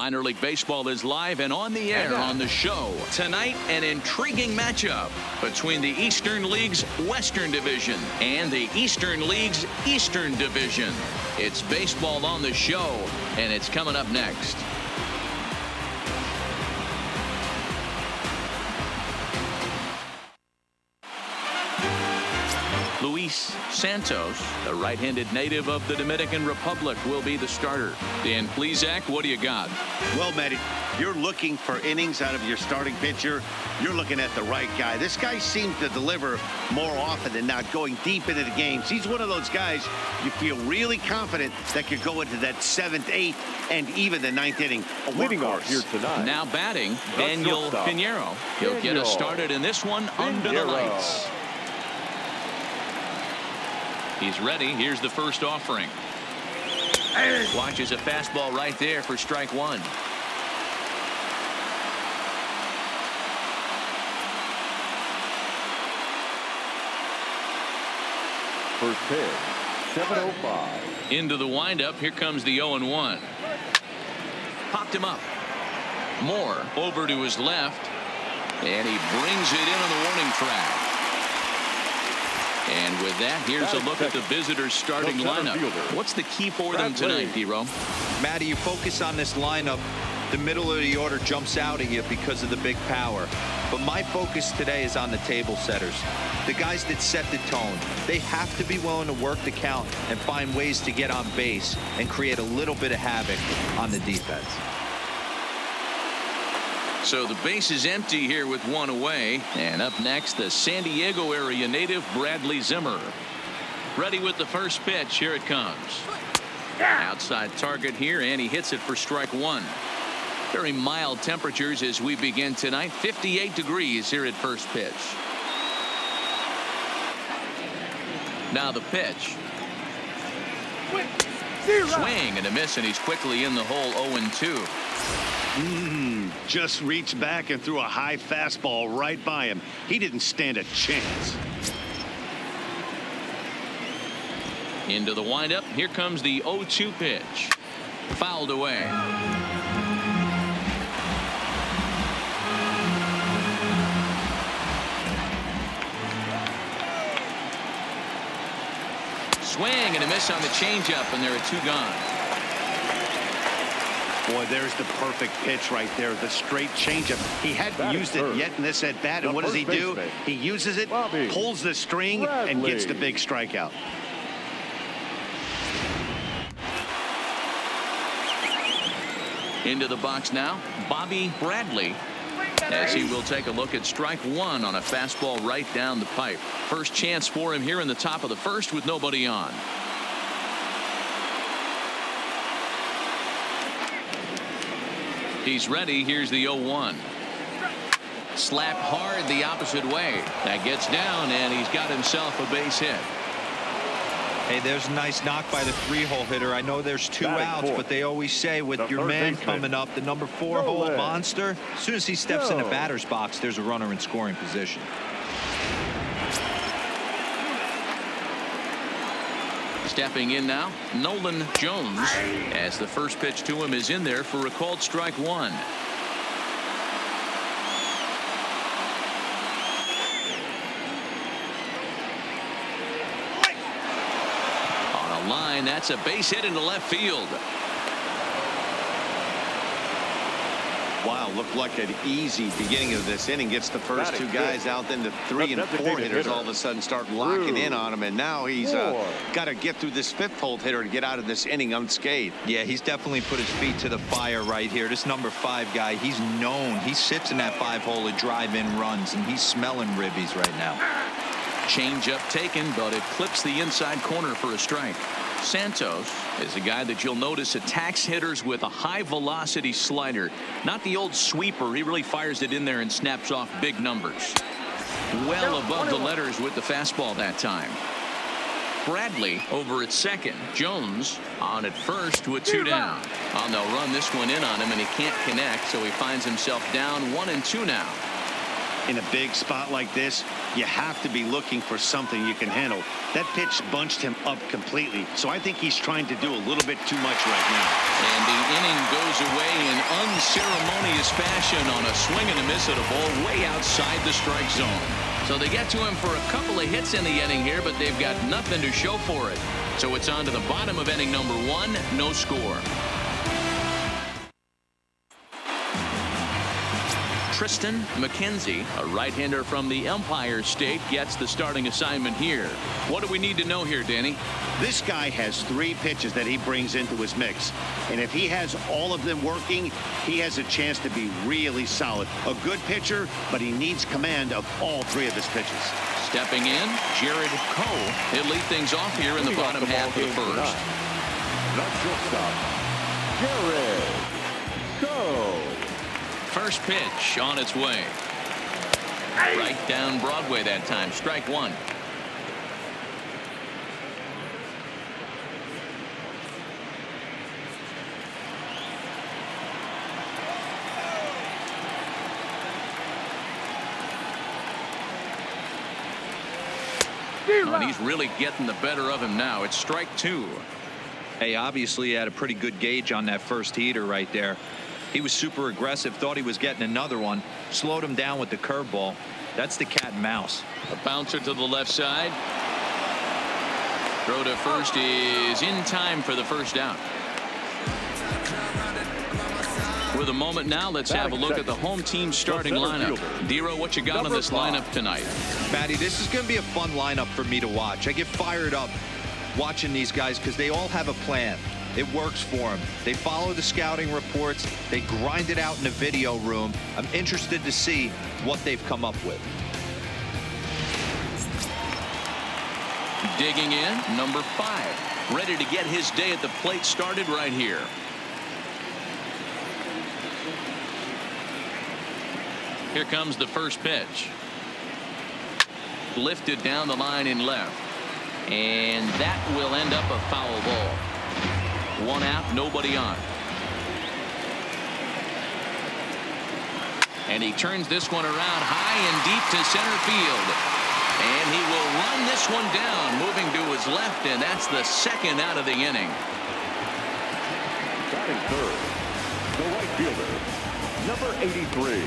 Minor League Baseball is live and on the air on the show. Tonight, an intriguing matchup between the Eastern League's Western Division and the Eastern League's Eastern Division. It's baseball on the show, and it's coming up next. Luis Santos, the right-handed native of the Dominican Republic, will be the starter. Dan Plesac, what do you got? Well, Matty, you're looking for innings out of your starting pitcher. You're looking at the right guy. This guy seems to deliver more often than not, going deep into the games. He's one of those guys you feel really confident that could go into that 7th, 8th, and even the 9th inning. Leading off here tonight. Now batting, Daniel Pinheiro. He'll get us started in this one under the lights. He's ready. Here's the first offering. Watches a fastball right there for strike one. First pitch, 7:05. Into the windup. Here comes the 0-1. Popped him up. Moore over to his left. And he brings it in on the warning track. And with that, here's a look at the visitors' starting lineup. What's the key for them tonight, D-Ro? Matty, you focus on this lineup. The middle of the order jumps out at you because of the big power. But my focus today is on the table setters. The guys that set the tone. They have to be willing to work the count and find ways to get on base and create a little bit of havoc on the defense. So the base is empty here with one away. And up next, the San Diego area native Bradley Zimmer. Ready with the first pitch. Here it comes. Outside target here, and he hits it for strike one. Very mild temperatures as we begin tonight. 58 degrees here at first pitch. Now the pitch. Swing and a miss, and he's quickly in the hole. 0-2. Just reached back and threw a high fastball right by him. He didn't stand a chance. Into the windup. Here comes the 0-2 pitch. Fouled away. Swing and a miss on the changeup, and there are 2 gone. Boy, there's the perfect pitch right there. The straight changeup. He hadn't used it yet in this at bat, and what does he do? He uses it, pulls the string, and gets the big strikeout. Into the box now, Bobby Bradley, as he will take a look at strike one on a fastball right down the pipe. First chance for him here in the top of the first with nobody on. He's ready. Here's the 0-1. Slap hard the opposite way. That gets down, and he's got himself a base hit. Hey, there's a nice knock by the 3-hole hitter. I know there's 2 outs, but they always say with your man coming up, the number 4-hole monster, as soon as he steps in the batter's box, there's a runner in scoring position. Stepping in now, Nolan Jones, as the first pitch to him is in there for a called strike one. On a line, that's a base hit into left field. Wow, looked like an easy beginning of this inning. Gets the first 2 guys out, then the 3 and 4 hitters all of a sudden start locking in on him, and now he's got to get through this 5th-hole hitter to get out of this inning unscathed. Yeah, he's definitely put his feet to the fire right here. This number 5 guy, he's known. He sits in that 5-hole to drive in runs, and he's smelling ribbies right now. Change-up taken, but it clips the inside corner for a strike. Santos is a guy that you'll notice attacks hitters with a high-velocity slider. Not the old sweeper. He really fires it in there and snaps off big numbers. Well above the letters with the fastball that time. Bradley over at second. Jones on at first with 2 down. Oh, they'll run this one in on him, and he can't connect, so he finds himself down 1-2 now. In a big spot like this, you have to be looking for something you can handle. That pitch bunched him up completely, so I think he's trying to do a little bit too much right now. And the inning goes away in unceremonious fashion on a swing and a miss at a ball way outside the strike zone. So they get to him for a couple of hits in the inning here, but they've got nothing to show for it. So it's on to the bottom of inning number 1, no score. Tristan McKenzie, a right-hander from the Empire State, gets the starting assignment here. What do we need to know here, Danny? This guy has 3 pitches that he brings into his mix. And if he has all of them working, he has a chance to be really solid. A good pitcher, but he needs command of all 3 of his pitches. Stepping in, Jared Coe. He'll lead things off here in the bottom half of the first. The shortstop, Jared Coe. First pitch on its way. Right down Broadway that time. Strike 1. And he's really getting the better of him now. It's strike 2. Hey, obviously he had a pretty good gauge on that first heater right there. He was super aggressive, thought he was getting another one, slowed him down with the curveball. That's the cat and mouse. A bouncer to the left side. Throw to first is in time for the first down. With a moment now, let's have a look at the home team starting lineup. Dero, what you got on this lineup tonight? Matty, this is going to be a fun lineup for me to watch. I get fired up watching these guys because they all have a plan. It works for them. They follow the scouting reports. They grind it out in the video room. I'm interested to see what they've come up with. Digging in, number 5. Ready to get his day at the plate started right here. Here comes the first pitch. Lifted down the line in left. And that will end up a foul ball. 1 out, nobody on. And he turns this one around high and deep to center field. And he will run this one down, moving to his left, and that's the 2nd out of the inning. Batting third, the right fielder, number 83.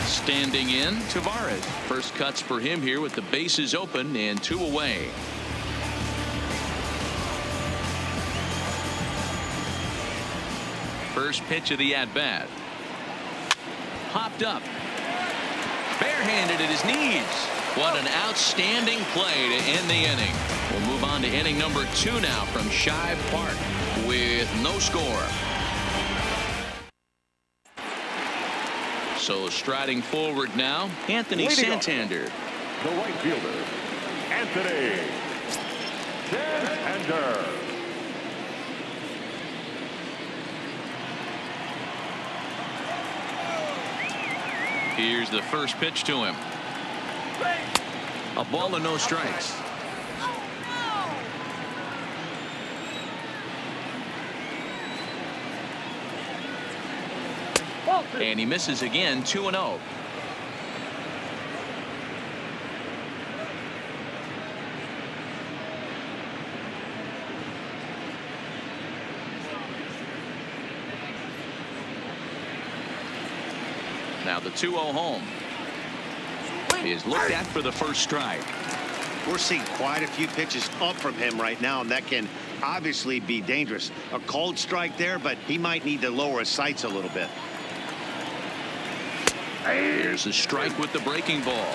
Standing in, Tavares. First cuts for him here with the bases open and 2 away. First pitch of the at-bat. Popped up. Barehanded at his knees. What an outstanding play to end the inning. We'll move on to inning number 2 now from SHIBE Park with no score. So striding forward now, Anthony Santander. The right fielder, Anthony Santander. Here's the first pitch to him. A ball and no strikes. And he misses again, 2-0. Now the 2-0 home. He is looked at for the first strike. We're seeing quite a few pitches up from him right now, and that can obviously be dangerous. A cold strike there, but he might need to lower his sights a little bit. Here's a strike with the breaking ball.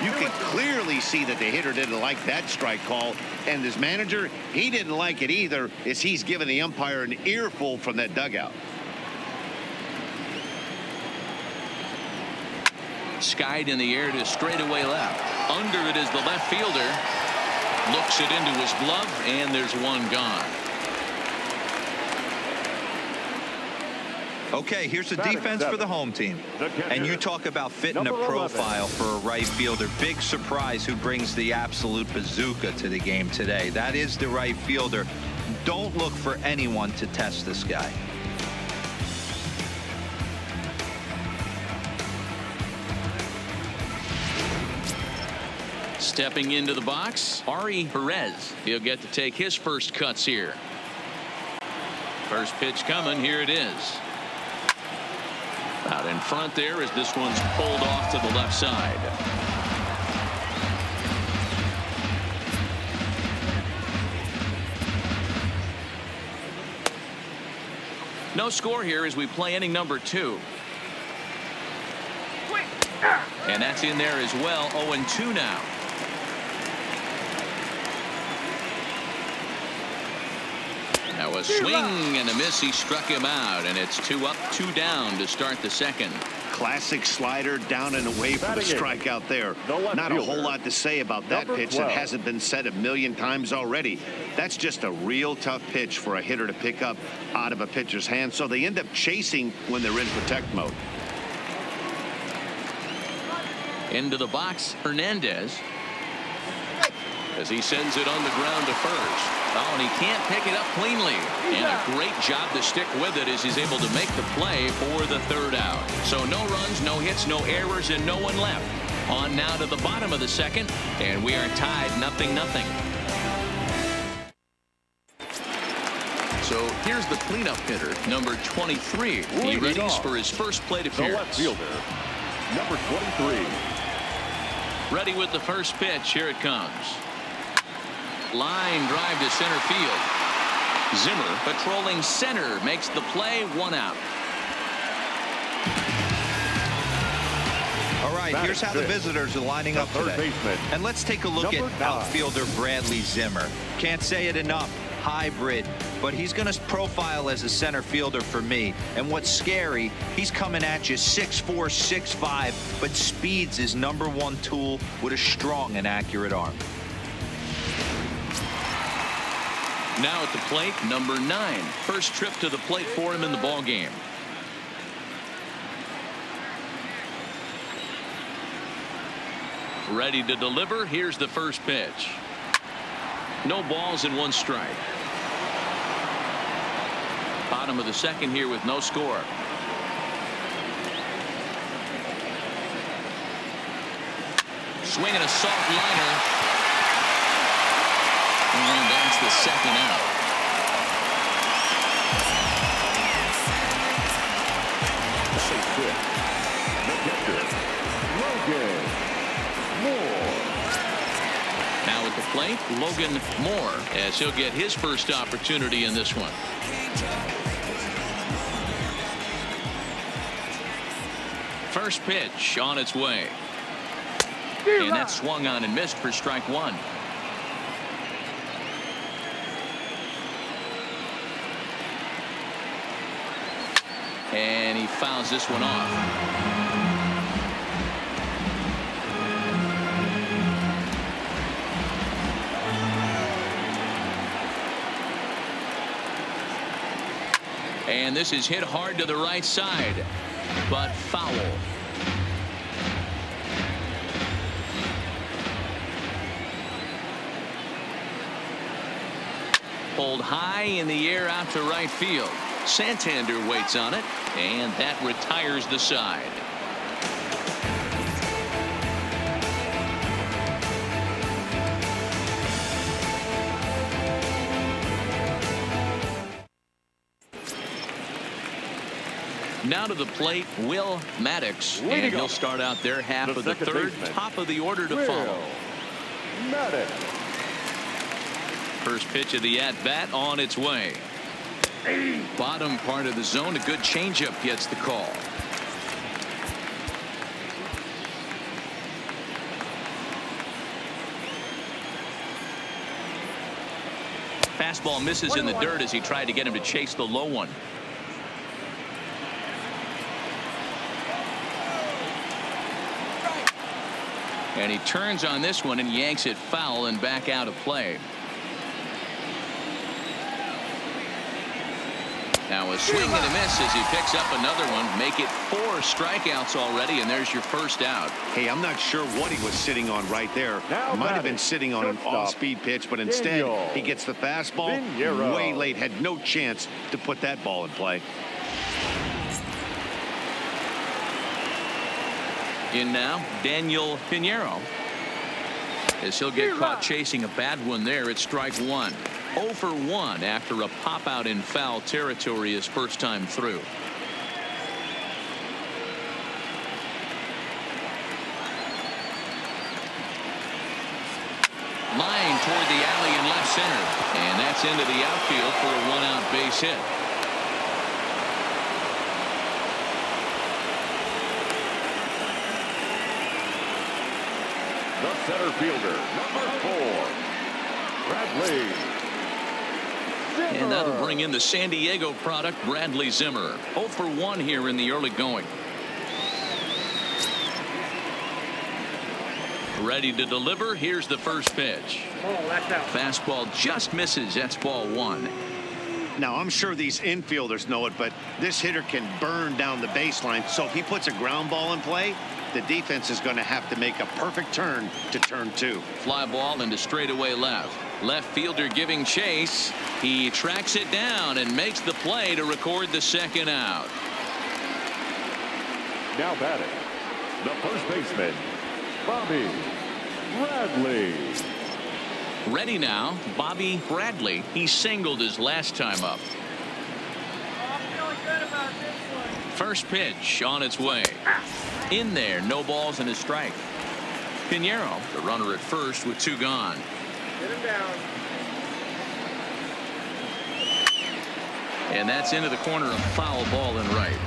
You can clearly see that the hitter didn't like that strike call, and his manager, he didn't like it either, as he's giving the umpire an earful from that dugout. Skied in the air to straightaway left. Under it is the left fielder. Looks it into his glove, and there's one gone. Okay, here's the defense for the home team. And you talk about fitting a profile for a right fielder. Big surprise who brings the absolute bazooka to the game today. That is the right fielder. Don't look for anyone to test this guy. Stepping into the box, Ari Perez. He'll get to take his first cuts here. First pitch coming. Here it is. Out in front there as this one's pulled off to the left side. No score here as we play inning number 2. And that's in there as well. 0-2 now. Now a swing and a miss. He struck him out, and it's 2 up, 2 down to start the second. Classic slider down and away for the strikeout there. Not a whole lot to say about that pitch that hasn't been said a million times already. That's just a real tough pitch for a hitter to pick up out of a pitcher's hand, so they end up chasing when they're in protect mode. Into the box, Hernandez, as he sends it on the ground to first. Oh, and he can't pick it up cleanly. And a great job to stick with it as he's able to make the play for the 3rd out. So no runs, no hits, no errors, and no one left. On now to the bottom of the second, and we are tied 0-0. So here's the cleanup hitter, number 23. He readies for his first plate appearance. The left fielder, number 23. Ready with the first pitch. Here it comes. Line drive to center field. Zimmer patrolling center makes the play. 1 out. All right, here's how the visitors are lining up today. And let's take a look at outfielder Bradley Zimmer. Can't say it enough. Hybrid, but he's going to profile as a center fielder for me. And what's scary, he's coming at you 6'4", 6'5", but speed's his #1 tool with a strong and accurate arm. Now at the plate, number 9. First trip to the plate for him in the ball game. Ready to deliver. Here's the first pitch. No balls and 1 strike. Bottom of the second here with no score. Swinging a soft liner. And that's the second out. Now at the plate, Logan Moore, as he'll get his first opportunity in this one. First pitch on its way. And that swung on and missed for strike 1. And he fouls this one off. And this is hit hard to the right side, but foul. Pulled high in the air out to right field. Santander waits on it, and that retires the side. Now to the plate, Will Maddox, and he'll start out their half of the 3rd. Top of the order to follow. Maddox. First pitch of the at-bat on its way. Bottom part of the zone, a good changeup gets the call. Fastball misses in the dirt as he tried to get him to chase the low one. And he turns on this one and yanks it foul and back out of play. Now a swing and a miss as he picks up another one. Make it 4 strikeouts already, and there's your first out. Hey, I'm not sure what he was sitting on right there. Might have been sitting on an off-speed pitch, but instead he gets the fastball way late. Had no chance to put that ball in play. In now, Daniel Pinheiro. as he'll get caught chasing a bad one there at strike one. 0 for 1 after a pop out in foul territory his first time through. Line toward the alley in left center, and that's into the outfield for a 1-out base hit. The center fielder, number 4, Bradley Zimmer. And that'll bring in the San Diego product, Bradley Zimmer. 0 for 1 here in the early going. Ready to deliver. Here's the first pitch. Oh, that's out. Fastball just misses. That's ball 1. Now, I'm sure these infielders know it, but this hitter can burn down the baseline. So if he puts a ground ball in play, the defense is going to have to make a perfect turn to turn 2. Fly ball into straightaway left. Left fielder giving chase. He tracks it down and makes the play to record the second out. Now batting, the first baseman, Bobby Bradley. Ready now, Bobby Bradley. He singled his last time up. I'm feeling good about this one. First pitch on its way. In there, no balls and a strike. Pinheiro, the runner at first with 2 gone. Get him down. And that's into the corner, of foul ball and right.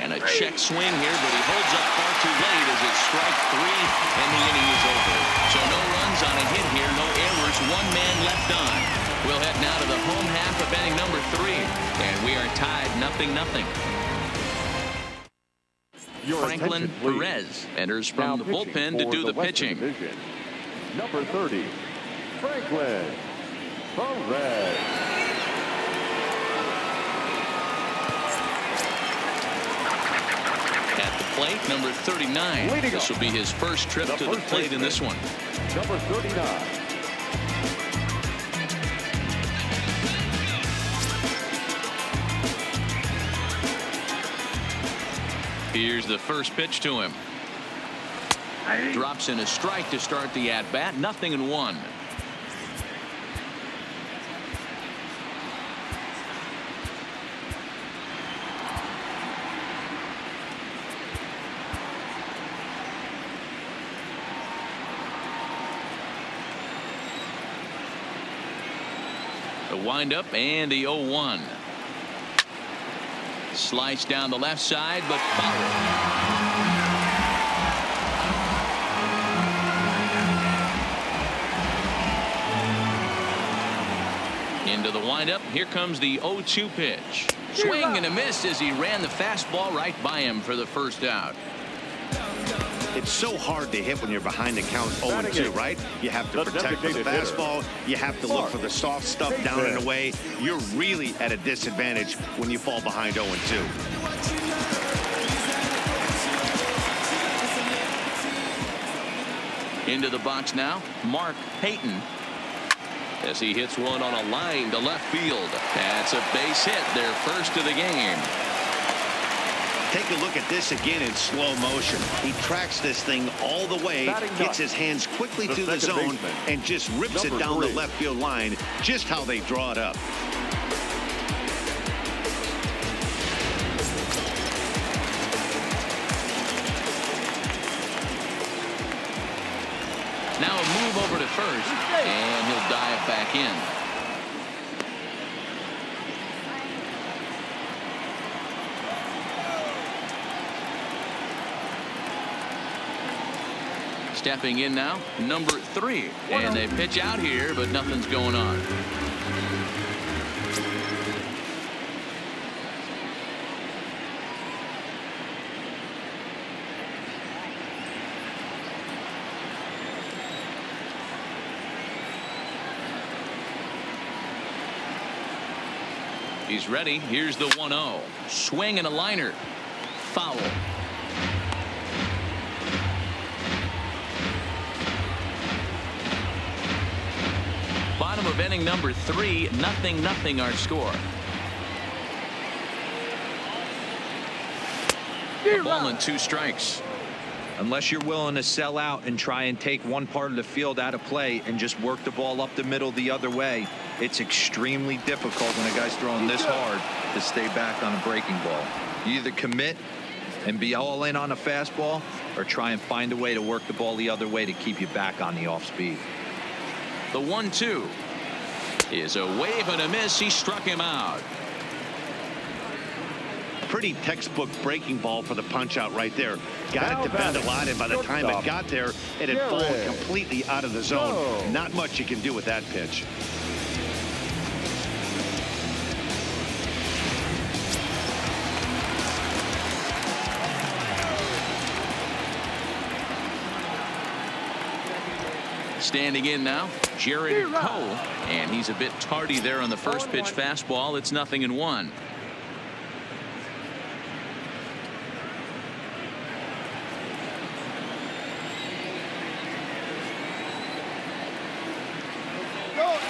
And a check swing here, but he holds up far too late as it's strike 3 and the inning is over. So no runs on a hit here, no errors, 1 man left on. We'll head now to the home half of inning number 3, and we are tied 0-0. Franklin Perez enters from the bullpen to do the pitching. Division, number 30, Franklin Perez. At the plate, number 39. This will be his first trip to the plate in this one. Number 39. Here's the first pitch to him. Drops in a strike to start the at-bat. 0-1. The windup and the 0-1. Slice down the left side, but foul. Into the windup. Here comes the 0-2 pitch. Swing and a miss as he ran the fastball right by him for the first out. It's so hard to hit when you're behind the count 0-2, right? You have to protect for the fastball. You have to look for the soft stuff down and away. You're really at a disadvantage when you fall behind 0-2. Into the box now, Mark Payton, as he hits one on a line to left field. That's a base hit, their first of the game. Take a look at this again in slow motion. He tracks this thing all the way, gets his hands quickly through the zone, and just rips it down the left field line, just how they draw it up. Now a move over to first, and he'll dive back in. Stepping in now, number 3. And they pitch out here, but nothing's going on. He's ready. Here's the 1-0. Swing and a liner. Foul. Bottom of inning number 3, 0-0 our score. A ball and 2 strikes. Unless you're willing to sell out and try and take one part of the field out of play and just work the ball up the middle the other way, it's extremely difficult when a guy's throwing this hard to stay back on a breaking ball. You either commit and be all in on a fastball or try and find a way to work the ball the other way to keep you back on the off speed. The 1-2 is a wave and a miss. He struck him out. Pretty textbook breaking ball for the punch out right there. Got it to bend a lot, and by the time it got there, it had fallen completely out of the zone. Not much you can do with that pitch. Standing in now, Jared Cole, and he's a bit tardy there on the first pitch fastball. It's 0-1.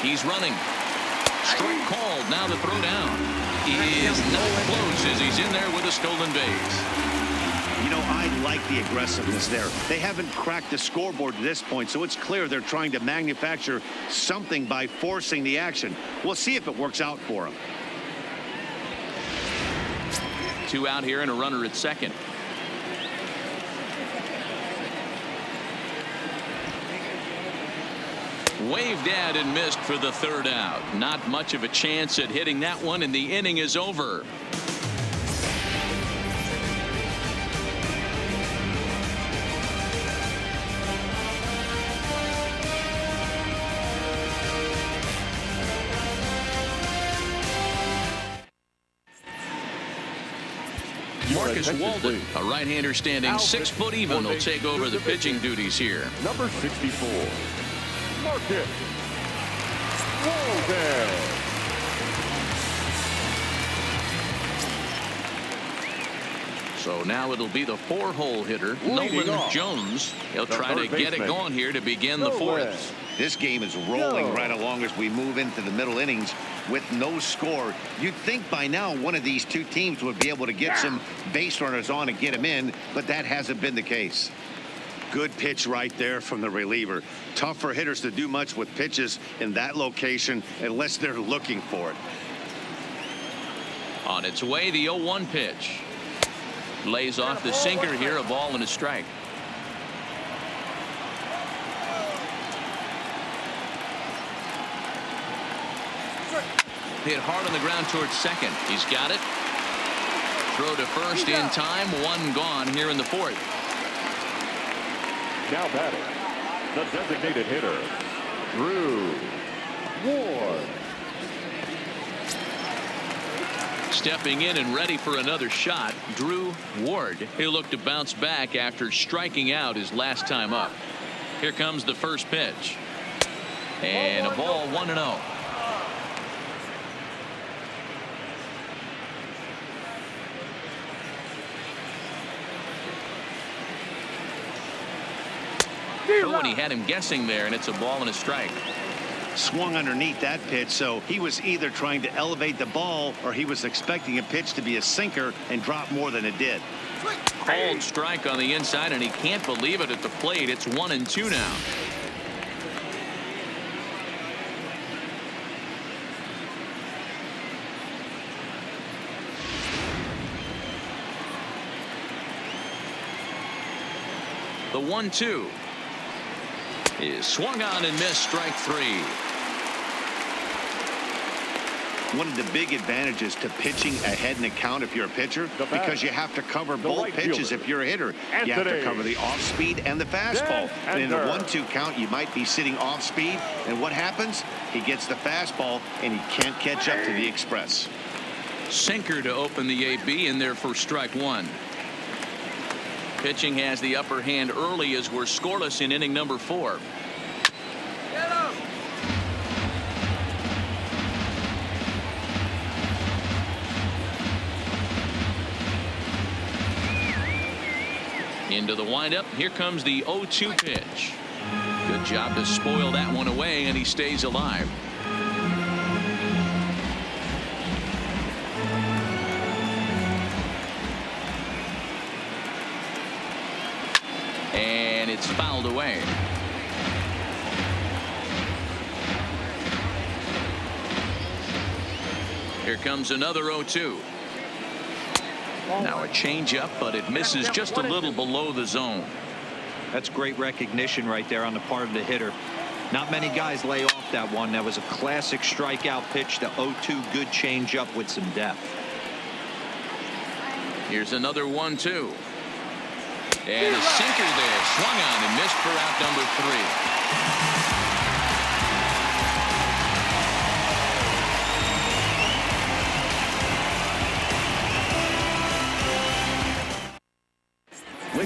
He's running. Strike called. Now the throw down. He is not close as he's in there with a stolen base. You know, I like the aggressiveness there. They haven't cracked the scoreboard to this point, so it's clear they're trying to manufacture something by forcing the action. We'll see if it works out for them. 2 out here and a runner at second. Waved at and missed for the 3rd out. Not much of a chance at hitting that one, and the inning is over. Marcus Walden, a right-hander standing 6 foot even, will take over the pitching duties here. Number 64, Marcus Walden. So now it'll be the 4-hole hitter, Nolan Jones. He'll try to get it going here to begin the 4th. This game is rolling right along as we move into the middle innings with no score. You'd think by now one of these two teams would be able to get some base runners on and get them in, but that hasn't been the case. Good pitch right there from the reliever. Tough for hitters to do much with pitches in that location unless they're looking for it. On its way, the 0-1 pitch. Lays off the sinker here, a ball and a strike. Hit hard on the ground towards second. He's got it. Throw to first in time. 1 gone here in the 4th. Now batting, the designated hitter, Drew Ward. Stepping in and ready for another shot, Drew Ward. He'll look to bounce back after striking out his last time up. Here comes the first pitch. And a ball, 1-0. Oh, and he had him guessing there, and it's a ball and a strike. Swung underneath that pitch, so he was either trying to elevate the ball or he was expecting a pitch to be a sinker and drop more than it did. Called strike on the inside, and he can't believe it at the plate. It's 1-2 now. The 1-2 is swung on and missed, strike 3. One of the big advantages to pitching ahead in the count if you're a pitcher, because you have to cover both pitches if you're a hitter. You have to cover the off speed and the fastball. And in a 1-2 count, you might be sitting off speed, and what happens? He gets the fastball and he can't catch up to the express. Sinker to open the AB in there for strike 1. Pitching has the upper hand early as we're scoreless in inning number 4. Into the windup. Here comes the 0-2 pitch. Good job to spoil that one away, and he stays alive. it's fouled away. Here comes another 0-2. Now a changeup, but it misses just a little below the zone. That's great recognition right there on the part of the hitter. Not many guys lay off that one. That was a classic strikeout pitch. The 0-2, good changeup with some depth. Here's another 1-2. And a sinker there. Swung on and missed for out number 3.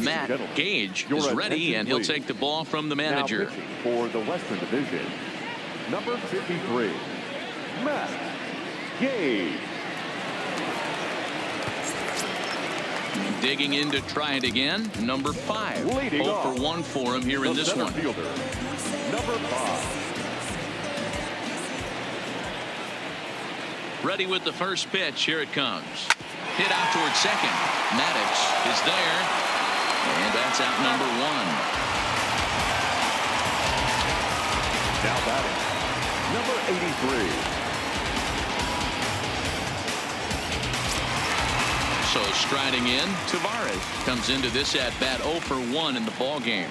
Matt Gage is ready, and he'll take the ball from the manager. Now pitching for the Western Division, number 53, Mack Gage. Digging in to try it again, number 5. Leading 0 for off, 1 for him here in this center one. fielder, number 5. Ready with the first pitch. Here it comes. Hit out towards second. Maddox is there. And that's out number 1. Now batting, number 83. So striding in, Tavares comes into this at bat 0 for 1 in the ball game.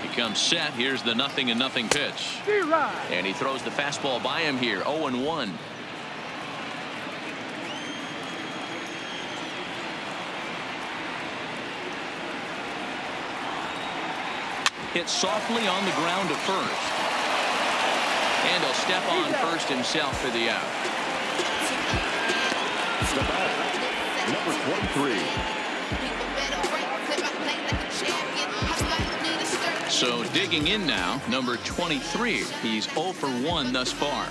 He comes set. Here's the 0-0 pitch. And he throws the fastball by him here. 0-1. Hit softly on the ground to first. And he'll step on first himself for the out. The batter, number 23. So digging in now, number 23. He's 0 for 1 thus far.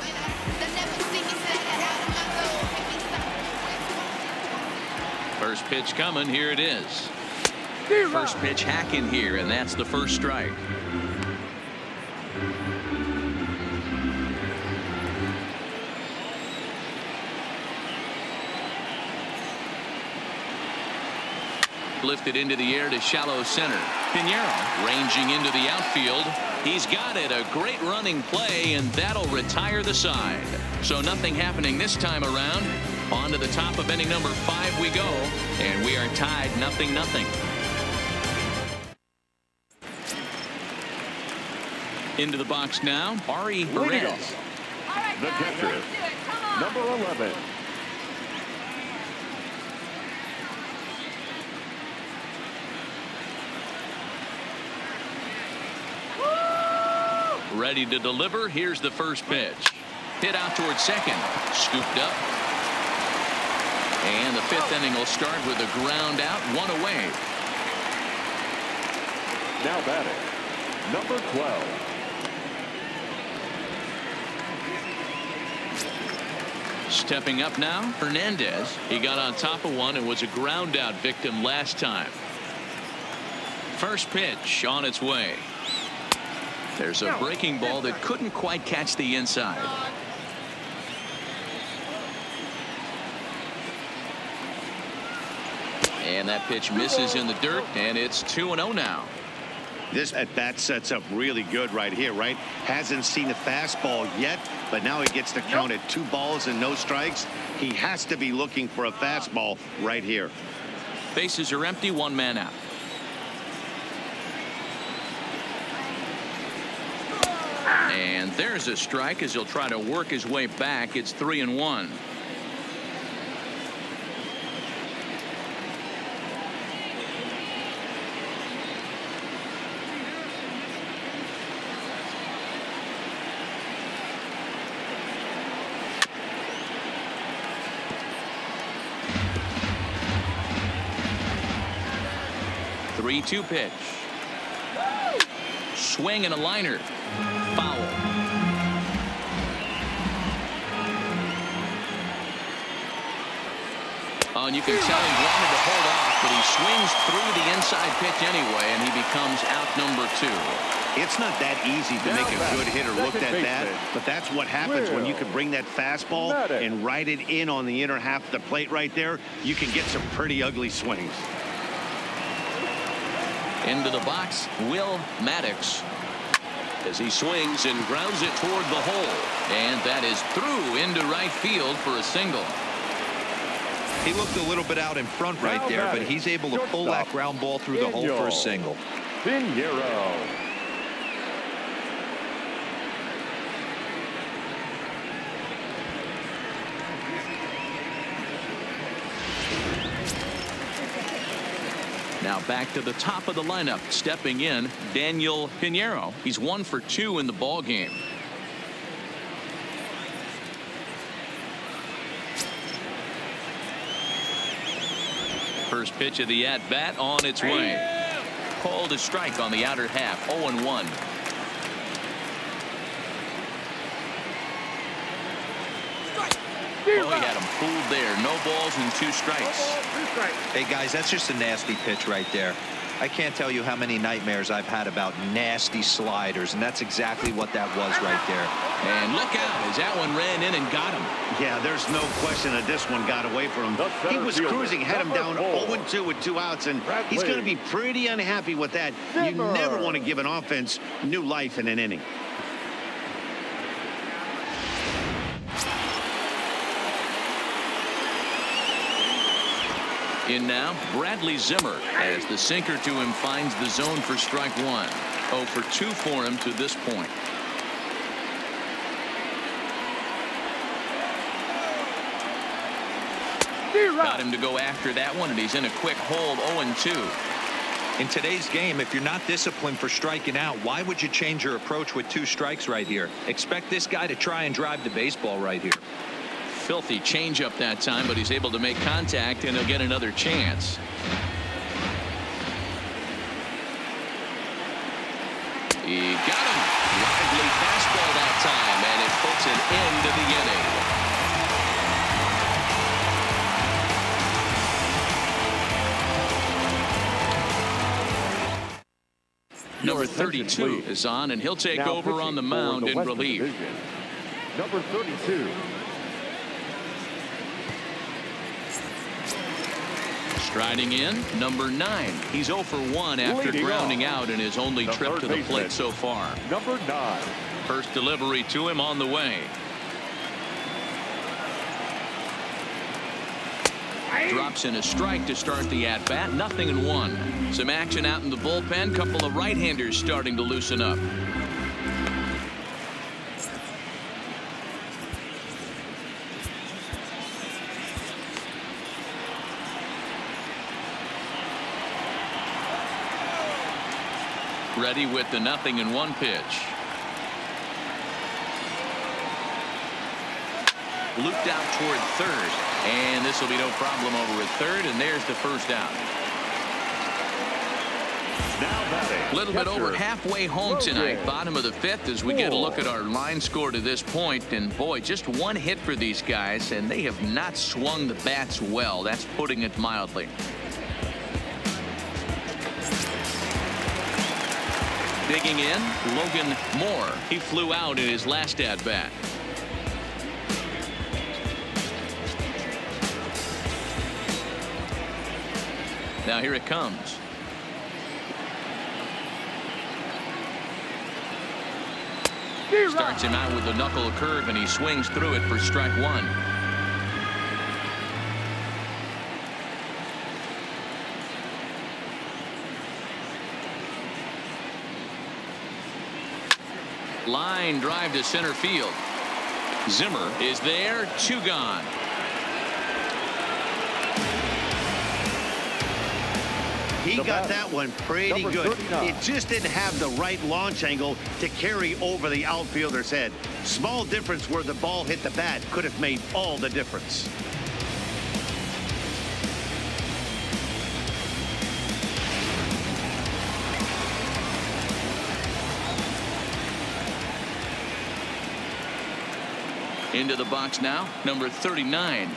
First pitch coming. Here it is. First pitch hacking here, and that's the first strike. Lifted into the air to shallow center. Pinheiro ranging into the outfield. He's got it. A great running play, and that'll retire the side. So nothing happening this time around. On to the top of inning number 5 we go, and we are tied 0-0. Into the box now, Ari Perez. The catcher, number 11. Ready to deliver. Here's the first pitch. Hit out towards second. Scooped up. And the 5th inning will start with a ground out, 1 away. Now batting, number 12. Stepping up now, Hernandez. He got on top of one and was a ground out victim last time. First pitch on its way. There's a breaking ball that couldn't quite catch the inside. And that pitch misses in the dirt, and it's 2-0 now. This at bat sets up really good right here, right? Hasn't seen a fastball yet, but now he gets to count at 2 balls and no strikes. He has to be looking for a fastball right here. Bases are empty, 1 man out. And there's a strike as he'll try to work his way back. It's 3-1. Three-two pitch. Swing and a liner. Foul. Oh, and you can tell he wanted to hold off, but he swings through the inside pitch anyway, and he becomes out number 2. It's not that easy to make a good hitter look that bad, but that's what happens when you can bring that fastball and ride it in on the inner half of the plate right there. You can get some pretty ugly swings. Into the box, Will Maddox, as he swings and grounds it toward the hole. And that is through into right field for a single. He looked a little bit out in front right there, but he's able to pull that ground ball through the hole for a single. Pinheiro. Now back to the top of the lineup, stepping in, Daniel Pinheiro. He's 1 for 2 in the ball game. First pitch of the at-bat on its way. Called a strike on the outer half, 0-1. Oh, he had him fooled there. No balls and 2 strikes. Hey, guys, that's just a nasty pitch right there. I can't tell you how many nightmares I've had about nasty sliders, and that's exactly what that was right there. And look out as that one ran in and got him. Yeah, there's no question that this one got away from him. He was cruising, had him down 0-2 with 2 outs, and he's going to be pretty unhappy with that. You never want to give an offense new life in an inning. In now, Bradley Zimmer, as the sinker to him finds the zone for strike 1. 0 for 2 for him to this point. Got him to go after that one, and he's in a quick hold, 0-2. In today's game, if you're not disciplined for striking out, why would you change your approach with 2 strikes right here? Expect this guy to try and drive the baseball right here. Filthy changeup that time, but he's able to make contact, and he'll get another chance. He got him. Lively fastball that time, and it puts an end to the inning. Number 32 is on, and he'll take over on the mound in relief. Number 32. Striding in, number 9. He's 0 for 1 after grounding out in his only trip to the plate so far. Number 9. First delivery to him on the way. Drops in a strike to start the at-bat. 0-1. Some action out in the bullpen. Couple of right-handers starting to loosen up. Ready with the 0-1 pitch. Looped out toward third, and this will be no problem over at third, and there's the first out. A little bit over halfway home tonight, bottom of the 5th, as we get a look at our line score to this point. And boy, just 1 hit for these guys, and they have not swung the bats well. That's putting it mildly. Digging in, Logan Moore. He flew out in his last at-bat. Now here it comes. Starts him out with a knuckle curve, and he swings through it for strike 1. Line drive to center field. Zimmer is there, 2 gone. He got that one pretty good. It just didn't have the right launch angle to carry over the outfielder's head. Small difference where the ball hit the bat could have made all the difference. Into the box now, number 39.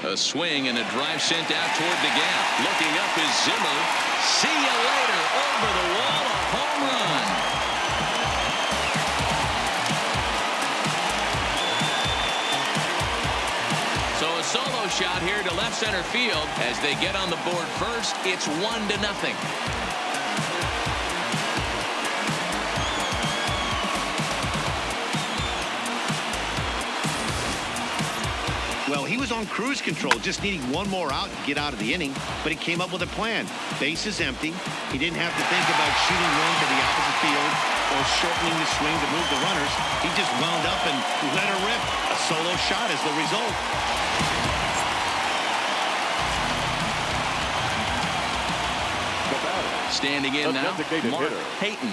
A swing and a drive sent out toward the gap. Looking up is Zimmer. See you later. Over the wall. A home run. So a solo shot here to left center field. As they get on the board first, it's 1-0. Well, he was on cruise control, just needing one more out to get out of the inning, but he came up with a plan. Base is empty. He didn't have to think about shooting one to the opposite field or shortening the swing to move the runners. He just wound up and let her rip. A solo shot is the result. Standing in now, Mark Payton.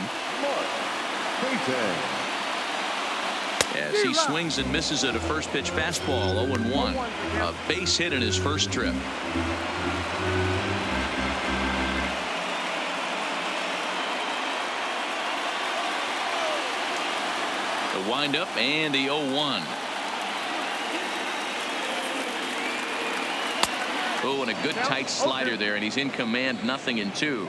As he swings and misses at a first pitch fastball, 0-1. A base hit in his first trip. The windup and the 0-1. Oh, and a good tight slider there, and he's in command, 0-2.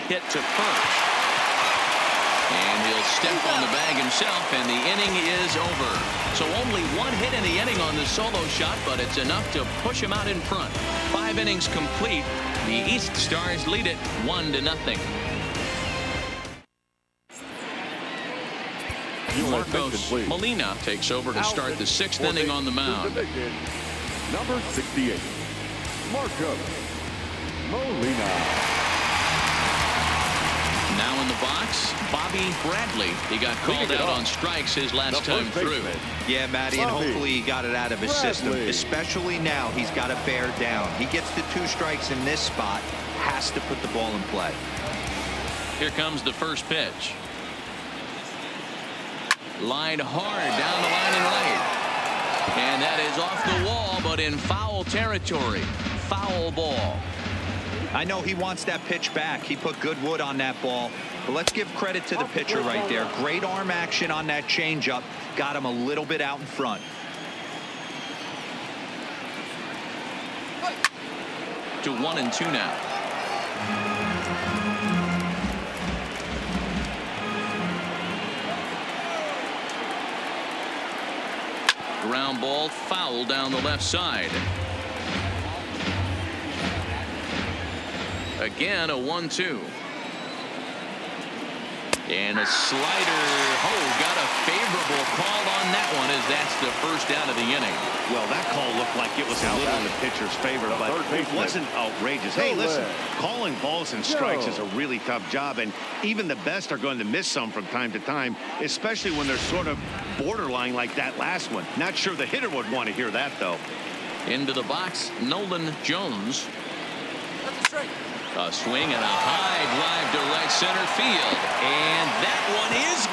Hit to first. And he'll step on the bag himself, and the inning is over. So only one hit in the inning on the solo shot, but it's enough to push him out in front. 5 innings complete. The East Stars lead it 1-0. Marcos Molina takes over to start the 6th inning on the mound. Number 68, Marcos Molina. Now in the box, Bobby Bradley. He got called out on strikes his last time through. Yeah, Matty, and hopefully he got it out of his system. Especially now, he's got to bear down. He gets the 2 strikes in this spot, has to put the ball in play. Here comes the first pitch. Line hard down the line and right. And that is off the wall, but in foul territory. Foul ball. I know he wants that pitch back. He put good wood on that ball. But let's give credit to the pitcher right there. Great arm action on that changeup. Got him a little bit out in front. To 1-2 now. Ground ball foul down the left side. Again, a 1-2. And a slider. Oh, got a favorable call on that one, as that's the first out of the inning. Well, that call looked like it was a little in the pitcher's favor, but it wasn't outrageous. Hey, listen, calling balls and strikes is a really tough job, and even the best are going to miss some from time to time, especially when they're sort of borderline like that last one. Not sure the hitter would want to hear that, though. Into the box, Nolan Jones. That's a strike. A swing and a high drive to right center field. And that one is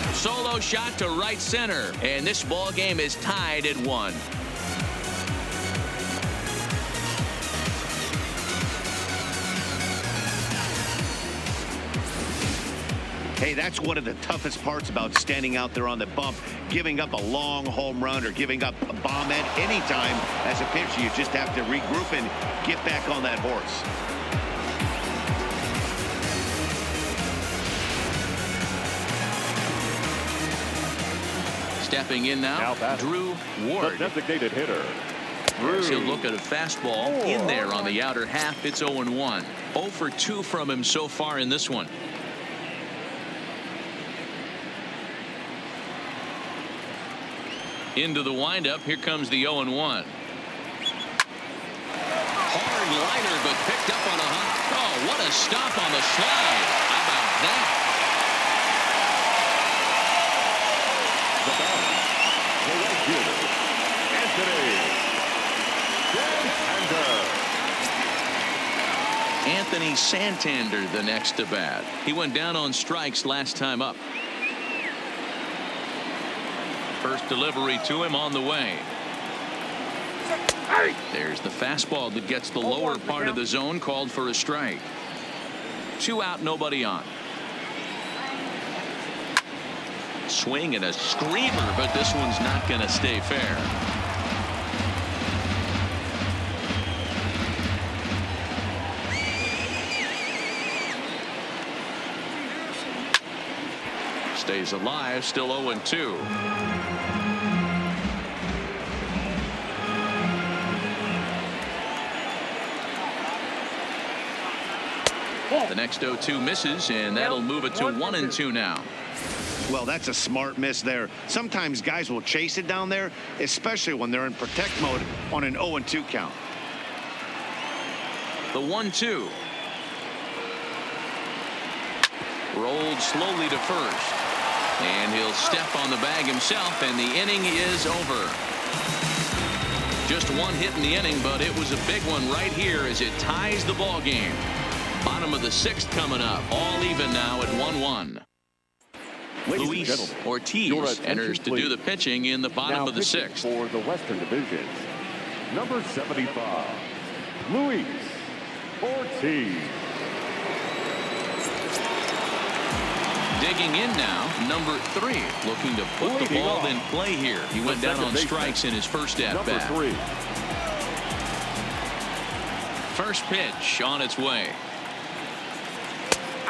gone. Solo shot to right center. And this ball game is tied at 1. Hey, that's one of the toughest parts about standing out there on the bump. Giving up a long home run or giving up a bomb at any time as a pitcher. You just have to regroup and get back on that horse. Stepping in now Drew Ward. The designated hitter. He'll look at a fastball in there on the outer half. It's 0-1. 0 for 2 from him so far in this one. Into the windup. Here comes the 0-1. Hard liner, but picked up on a hop. Oh, what a stop on the slide. How about that? The batter, the right fielder, Anthony Santander, the next to bat. He went down on strikes last time up. First delivery to him on the way. There's the fastball that gets the lower part of the zone, called for a strike. 2 out, nobody on. Swing and a screamer, but this one's not going to stay fair. Stays alive, still 0-2. The next 0-2 misses, and that'll move it to 1-2 now. Well, that's a smart miss there. Sometimes guys will chase it down there, especially when they're in protect mode on an 0-2 count. The 1-2. Rolled slowly to first. And he'll step on the bag himself, and the inning is over. Just 1 hit in the inning, but it was a big one right here as it ties the ball game. Bottom of the 6th coming up. All even now at 1-1. Luis Ortiz enters to do the pitching in the bottom of the 6th. For the Western Division, number 75, Luis Ortiz. Digging in now, number 3, looking to put the ball in play here. He went down on strikes in his first at bat. First pitch on its way.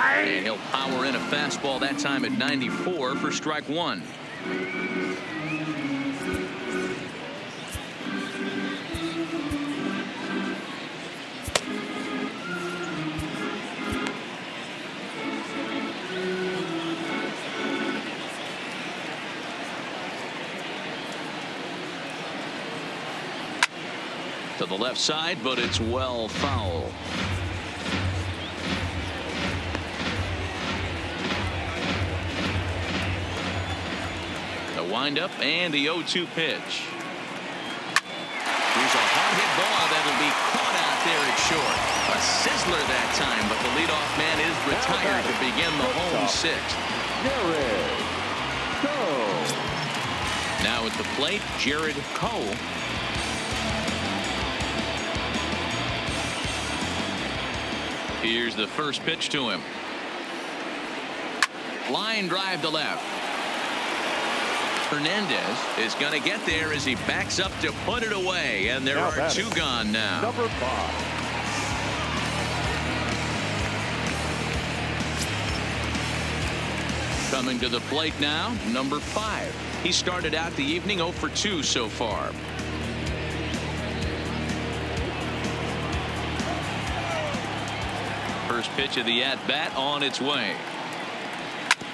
And he'll power in a fastball, that time at 94 for strike 1. To the left side, but it's well foul. The windup and the 0-2 pitch. Here's a hard hit ball that'll be caught out there at short. A sizzler that time, but the leadoff man is retired to begin the home 6th. Now at the plate, Jared Coe. Here's the first pitch to him. Line drive to left. Hernandez is going to get there as he backs up to put it away, and there are 2 gone now. Number 5. Coming to the plate now, number 5. He started out the evening 0 for 2 so far. First pitch of the at-bat on its way.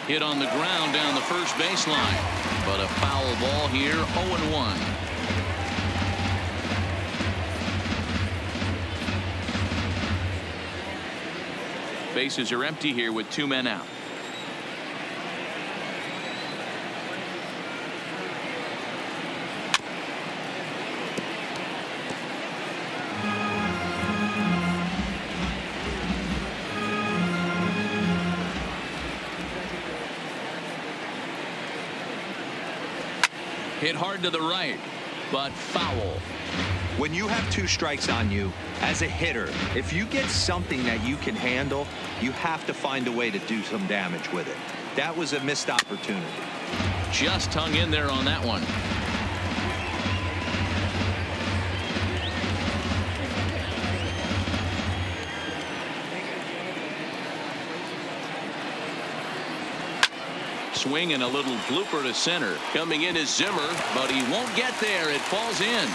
Hit on the ground down the first baseline, but a foul ball here, 0-1. Bases are empty here with 2 men out. Hit hard to the right, but foul. When you have 2 strikes on you, as a hitter, if you get something that you can handle, you have to find a way to do some damage with it. That was a missed opportunity. Just hung in there on that one. Swing and a little blooper to center. Coming in is Zimmer, but he won't get there. It falls in.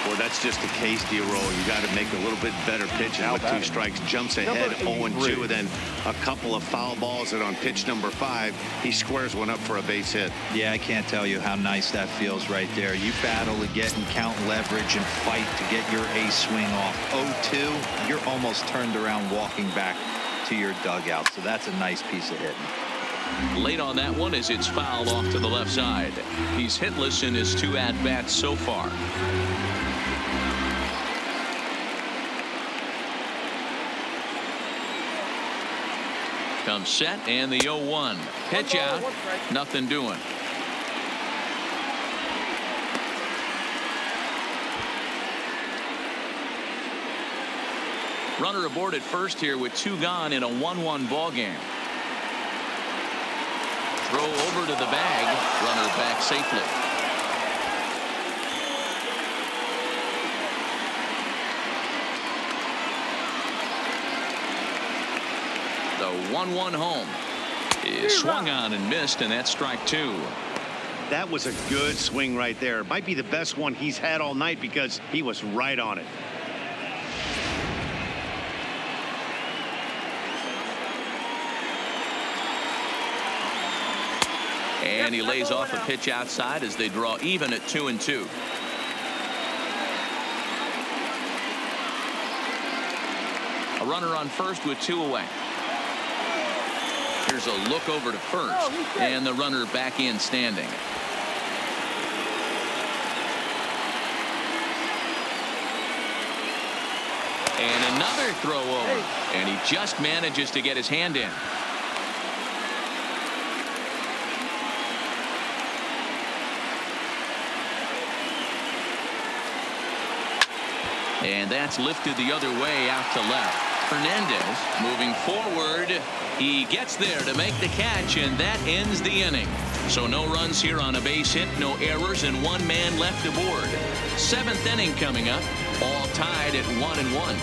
Well, that's just a case, D-Roll. You got to make a little bit better pitches with 2 strikes. Jumps ahead 0-2, and then a couple of foul balls, and on pitch number 5, he squares one up for a base hit. Yeah, I can't tell you how nice that feels right there. You battle to get and count leverage and fight to get your ace swing off. 0-2, you're almost turned around walking back to your dugout. So that's a nice piece of hitting. Late on that one as it's fouled off to the left side. He's hitless in his 2 at-bats so far. Comes set and the 0-1. Pitch out. Nothing doing. Runner aboard at first here with 2 gone in a 1-1 ball game. Throw over to the bag. Runner back safely. The 1-1 home is swung on and missed, and that's strike 2. That was a good swing right there. It might be the best one he's had all night because he was right on it. And he lays off a pitch outside as they draw even at 2-2. A runner on first with 2 away. Here's a look over to first, and the runner back in standing. And another throw over, and he just manages to get his hand in. And that's lifted the other way out to left. Hernandez moving forward. He gets there to make the catch, and that ends the inning. So no runs here on a base hit, no errors, and 1 man left aboard. 7th inning coming up, all tied at 1-1.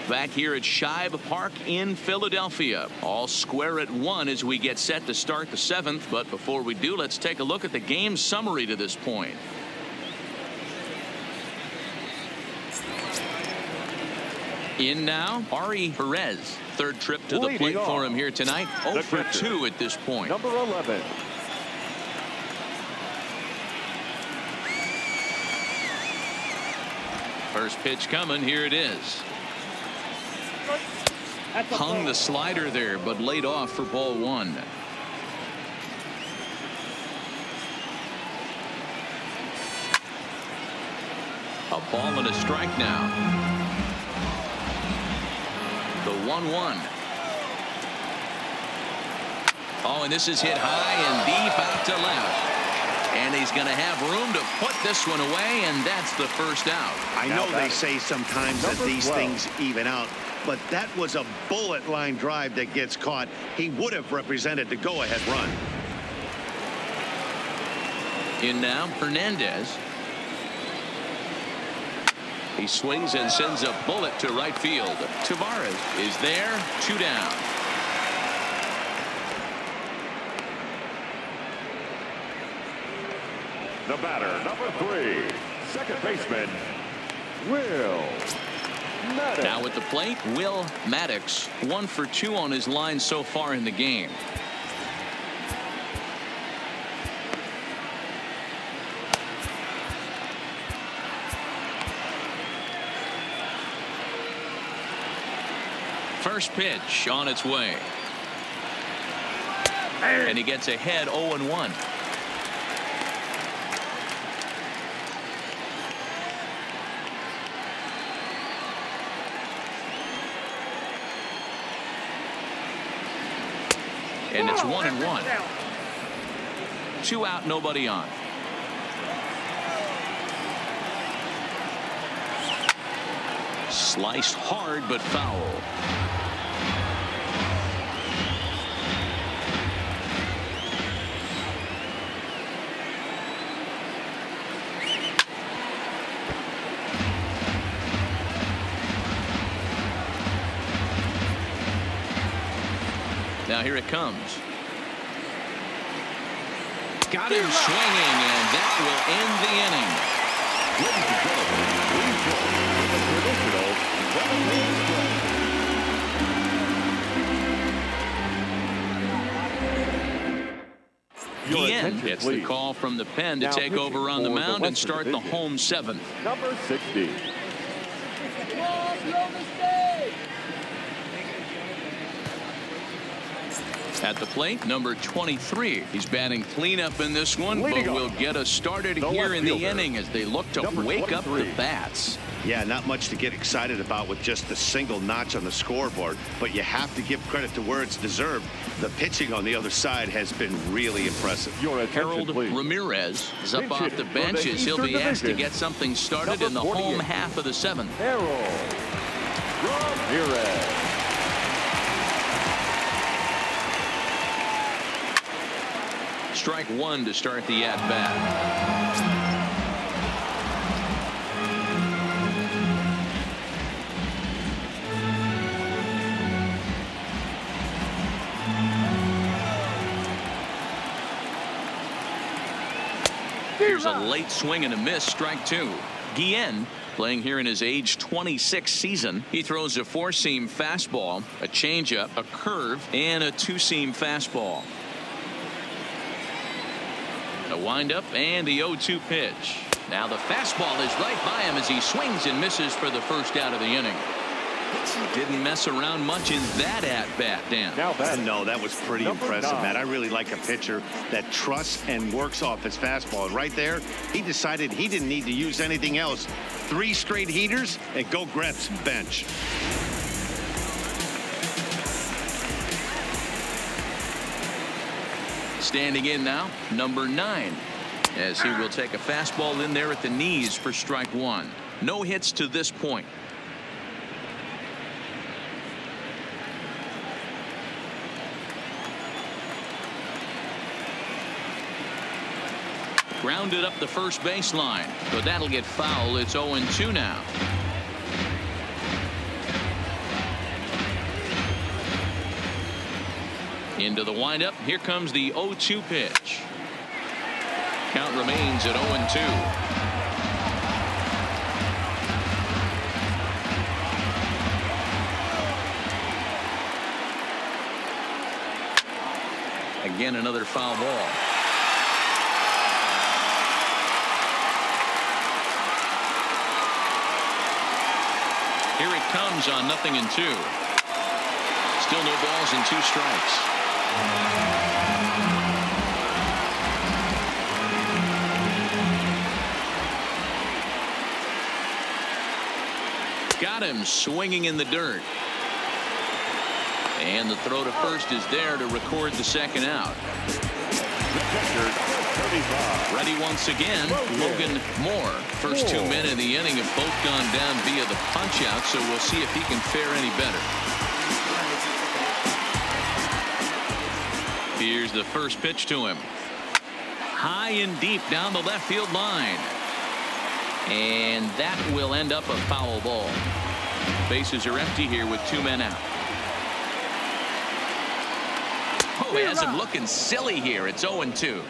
Back here at SHIBE Park in Philadelphia. All square at 1 as we get set to start the 7th. But before we do, let's take a look at the game summary to this point. In now, Ari Perez. 3rd trip to the plate for him here tonight. 0 for 2 at this point. Number 11. First pitch coming. Here it is. Hung the slider there, but laid off for ball 1. A ball and a strike now. The 1-1. Oh, and this is hit high and deep out to left. And he's going to have room to put this one away, and that's the first out. I know they say sometimes that these things even out, but that was a bullet line drive that gets caught. He would have represented the go-ahead run. In now, Hernandez. He swings and sends a bullet to right field. Tavares is there, 2 down. The batter, number 3, second baseman, Will Maddox. Now at the plate, Will Maddox. 1 for 2 on his line so far in the game. First pitch on its way. And he gets ahead 0-1. And it's 1-1. 2 out, nobody on. Sliced hard but foul. Now here it comes. Got him swinging, and that will end the inning. Ladies and gentlemen, please join the Ian gets the call from the pen to take over on the mound and start the home 7th. Number 60. At the plate, number 23. He's batting cleanup in this one, but will get us started here in the inning as they look to wake up the bats. Yeah, not much to get excited about with just a single notch on the scoreboard, but you have to give credit to where it's deserved. The pitching on the other side has been really impressive. Harold Ramirez is up off the bench as he'll be asked to get something started in the home half of the 7th. Harold Ramirez. Strike 1 to start the at-bat. Here's a late swing and a miss, strike 2. Guillen, playing here in his age 26 season. He throws a 4-seam fastball, a changeup, a curve, and a 2-seam fastball. A windup and the 0-2 pitch. Now the fastball is right by him as he swings and misses for the first out of the inning. Didn't mess around much in that at-bat, Dan. No, that was pretty impressive, Matt. I really like a pitcher that trusts and works off his fastball. And right there, he decided he didn't need to use anything else. 3 straight heaters and go grab some bench. Standing in now, number 9, as he will take a fastball in there at the knees for strike 1. No hits to this point. Grounded up the first baseline, but that'll get foul. It's 0-2 now. Into the windup. Here comes the 0-2 pitch. Count remains at 0-2. Again, another foul ball. Here it comes on 0-2. Still no balls and 2 strikes. Got him swinging in the dirt. And the throw to first is there to record the second out. Ready once again, Logan Moore. First 2 men in the inning have both gone down via the punch out, so we'll see if he can fare any better. Here's the first pitch to him. High and deep down the left field line. And that will end up a foul ball. Bases are empty here with 2 men out. Oh, he has him looking silly here. It's 0-2.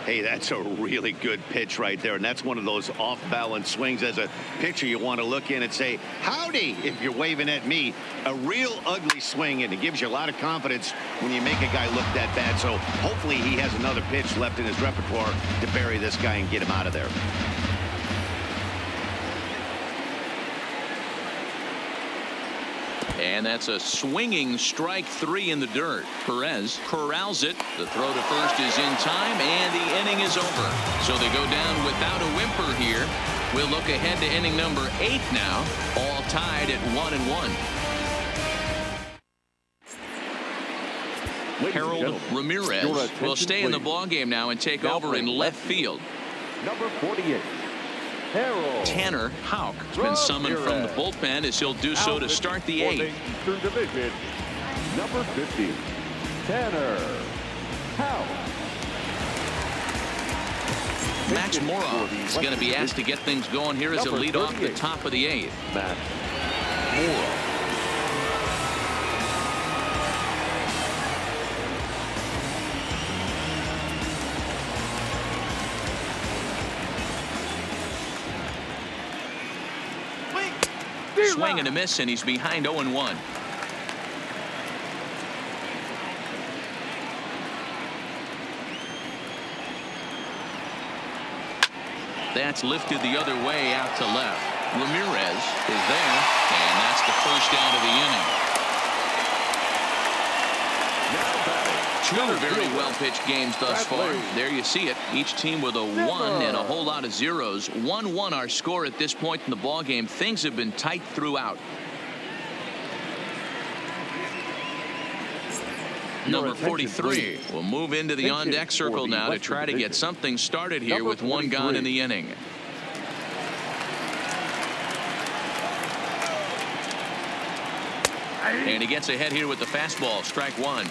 Hey, that's a really good pitch right there, and that's one of those off-balance swings. As a pitcher, you want to look in and say, howdy, if you're waving at me. A real ugly swing, and it gives you a lot of confidence when you make a guy look that bad. So hopefully he has another pitch left in his repertoire to bury this guy and get him out of there. And that's a swinging strike 3 in the dirt. Perez corrals it. The throw to first is in time, and the inning is over. So they go down without a whimper here. We'll look ahead to inning number 8 now, all tied at 1-1. Harold Ramirez will stay in the ballgame now and take over in left field. Number 48. Tanner Houck has been summoned from the bullpen as he'll do so to start the 8th. Eastern Division, number 50, Tanner Houck. Max Morov is going to be asked to get things going here as a lead off the top of the 8th. Max Morov. Swing and a miss, and he's behind 0-1. That's lifted the other way out to left. Ramirez is there, and that's the first out of the inning. Now batting, two very well-pitched games thus far. There you see it. Each team with a 1 and a whole lot of zeros. 1-1 our score at this point in the ball game. Things have been tight throughout. Number 43 will move into the on-deck circle now to try to get something started here with 1 gone in the inning. And he gets ahead here with the fastball. Strike 1.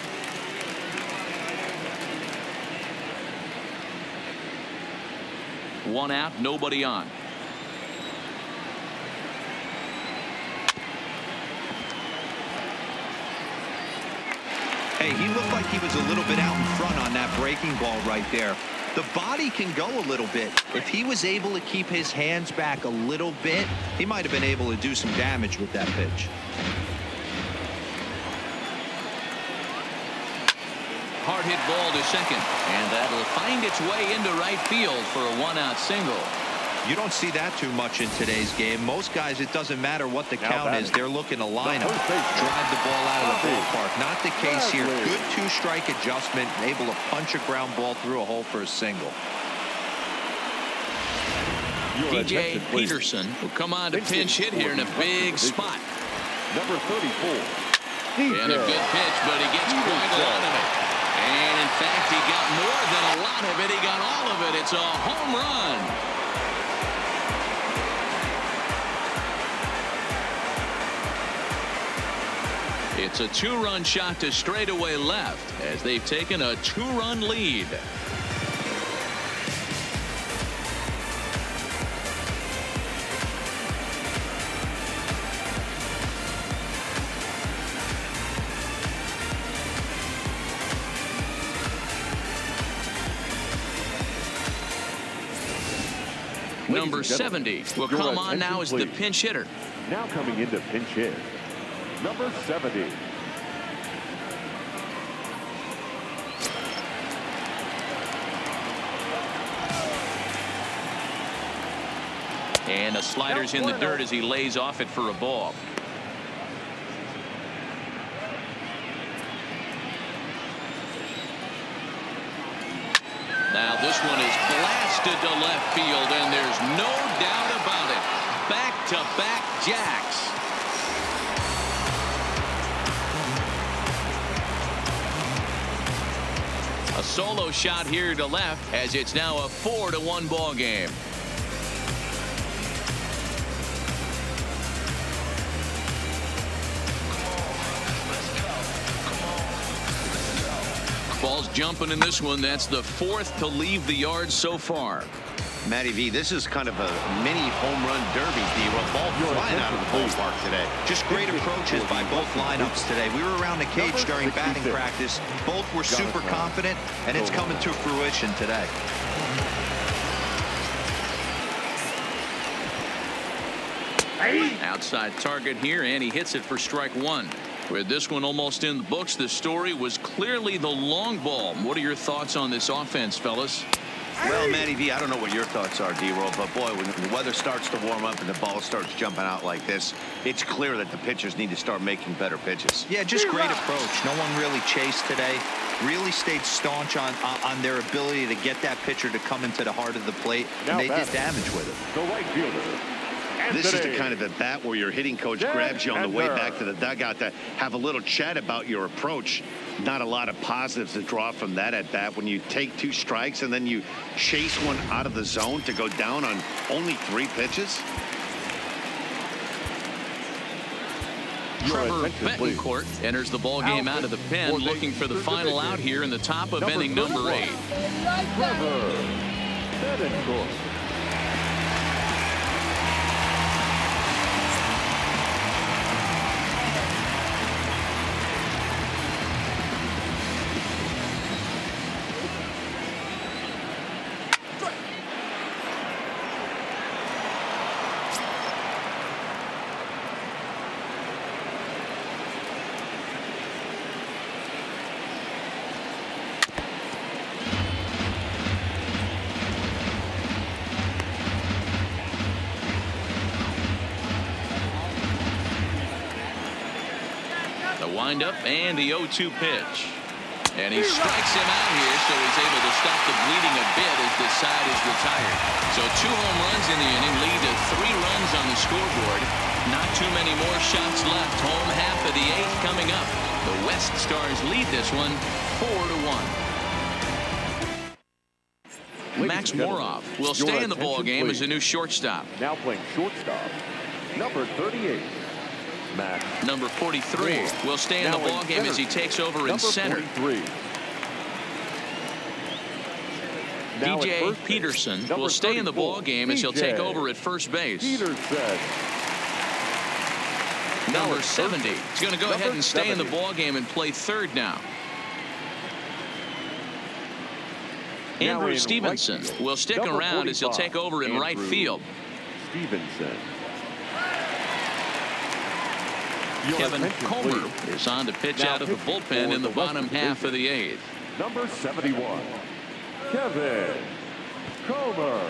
One out, nobody on. Hey, he looked like he was a little bit out in front on that breaking ball right there. The body can go a little bit. If he was able to keep his hands back a little bit, he might have been able to do some damage with that pitch. Hard hit ball to second, and that'll find its way into right field for a 1-out single. You don't see that too much in today's game. Most guys, it doesn't matter what the count is. They're looking to line up, drive the ball out of the ballpark. Not the case here. Good 2-strike adjustment, able to punch a ground ball through a hole for a single. DJ Peterson will come on to pinch hit here in a big spot. Number 34. And a good pitch, but he gets quite a lot of it. And in fact, he got more than a lot of it. He got all of it. It's a home run. It's a 2-run shot to straightaway left as they've taken a 2-run lead. Number 70 will come on now as the pinch hitter. Now coming into pinch hit, number 70. And a slider's in the dirt as he lays off it for a ball. Now this one is blasted to left field, and there's no doubt about it. Back-to-back jacks. A solo shot here to left as it's now a 4-1 ball game. Ball's jumping in this one. That's the 4th to leave the yard so far. Matty V, this is kind of a mini home run derby, D-Roll. Ball flying out of the ballpark today. Just great approaches by both lineups today. We were around the cage during batting practice. Both were super confident, and it's coming to fruition today. Outside target here, and he hits it for strike 1. With this one almost in the books, the story was clearly the long ball. What are your thoughts on this offense, fellas? Well, Matty V, I don't know what your thoughts are, D-Roll, but boy, when the weather starts to warm up and the ball starts jumping out like this, it's clear that the pitchers need to start making better pitches. Yeah, just great approach. No one really chased today. Really stayed staunch on their ability to get that pitcher to come into the heart of the plate, and they did damage with it. The right fielder. This is the kind of at bat where your hitting coach grabs you on the way back to the dugout to have a little chat about your approach. Not a lot of positives to draw from that at bat when you take 2 strikes and then you chase one out of the zone to go down on only 3 pitches. Trevor Betancourt enters the ball game out of the pen, looking for the final out here in the top of inning number 8. Trevor Betancourt. Windup and the 0-2 pitch. And he strikes him out here, so he's able to stop the bleeding a bit as this side is retired. So 2 home runs in the inning lead to 3 runs on the scoreboard. Not too many more shots left. Home half of the 8th coming up. The West Stars lead this one 4-1. Max Moroff will stay in the ball game as a new shortstop. Now playing shortstop, number 38. Mack. Number 43 will stay in the ball game as he takes over in center. DJ Peterson will stay in the ball game as he'll take over at first base. Number 70 is going to go ahead and stay in the ball game and play third now. Andrew Stevenson will stick around as he'll take over in right field. Stevenson. Kevin Comer is on to pitch out of the bullpen in the bottom half of the 8th. Number 71, Kevin Comer.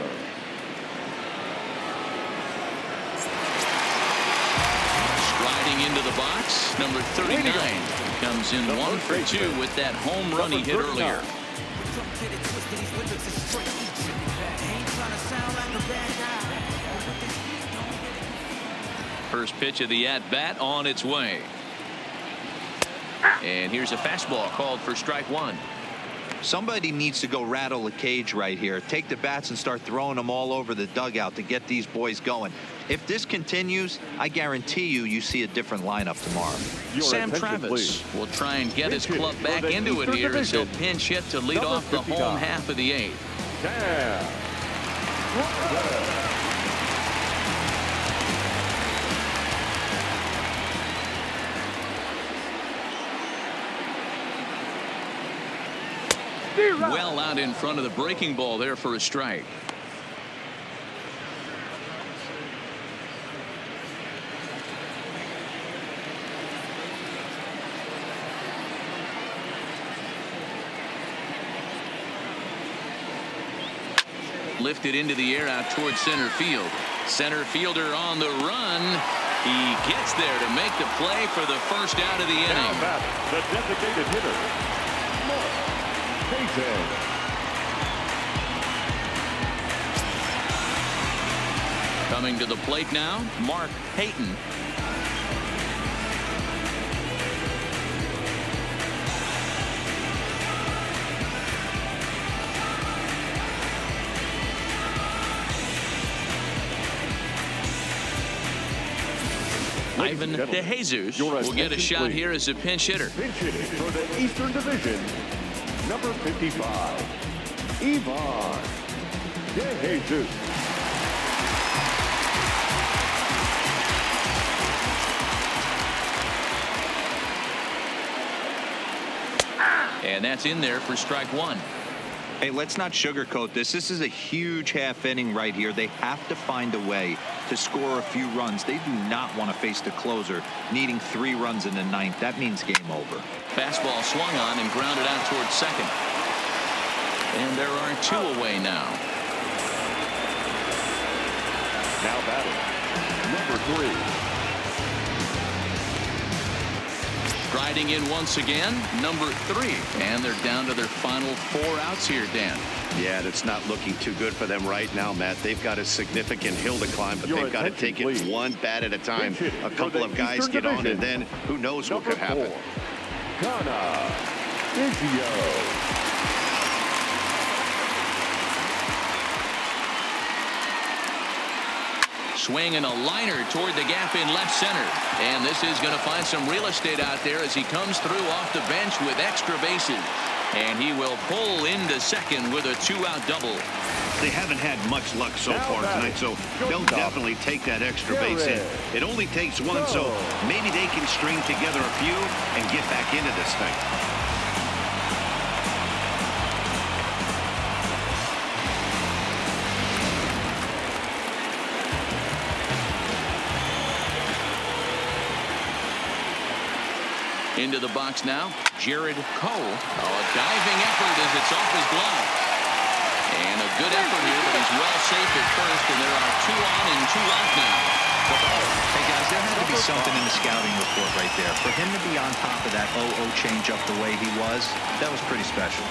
Striding into the box, number 39 comes in 1 for 2 with that home run he hit earlier. First pitch of the at-bat on its way. And here's a fastball called for strike 1. Somebody needs to go rattle the cage right here. Take the bats and start throwing them all over the dugout to get these boys going. If this continues, I guarantee you see a different lineup tomorrow. Sam Travis will try and get his club back into it here as he'll pinch hit to lead off the home half of the 8th. Well out in front of the breaking ball there for a strike. Lifted into the air out towards center field. Center fielder on the run. He gets there to make the play for the first out of the inning. The designated hitter, Coming to the plate now, Mark Payton. Ivan DeJesus will get a shot here as a pinch hitter. Pinch hitting for the Eastern Division, number 55, Ivan DeJesus. And that's in there for strike 1. Hey, let's not sugarcoat this. This is a huge half inning right here. They have to find a way to score a few runs. They do not want to face the closer needing 3 runs in the 9th. That means game over. Fastball swung on and grounded out towards second. And there are 2 away now. Now batting, number 3. Striding in once again, number 3. And they're down to their final 4 outs here, Dan. Yeah, it's not looking too good for them right now, Matt. They've got a significant hill to climb, but they've got to take it one bat at a time. A couple of guys get on, and then who knows what could happen. Connie. Swing and a liner toward the gap in left center. And this is going to find some real estate out there as he comes through off the bench with extra bases. And he will pull into second with a 2-out double. They haven't had much luck so far tonight, so they'll definitely take that extra base in. It only takes one, so maybe they can string together a few and get back into this thing. Into the box now, Jared Coe. Oh, a diving effort as it's off his glove. And a good effort here, but he's well safe at first, and there are 2 on and 2 out now. Hey, guys, there had to be something in the scouting report right there. For him to be on top of that 0-0 changeup the way he was, that was pretty special.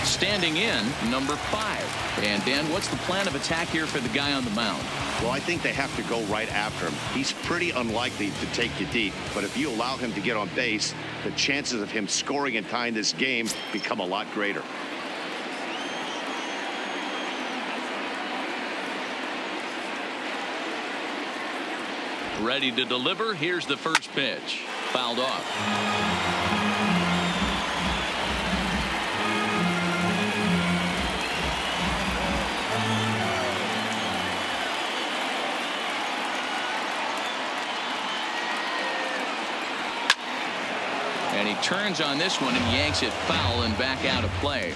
Standing in, number 5. And Dan, what's the plan of attack here for the guy on the mound? Well, I think they have to go right after him. He's pretty unlikely to take you deep, but if you allow him to get on base, the chances of him scoring and tying this game become a lot greater. Ready to deliver. Here's the first pitch. Fouled off. And he turns on this one and yanks it foul and back out of play.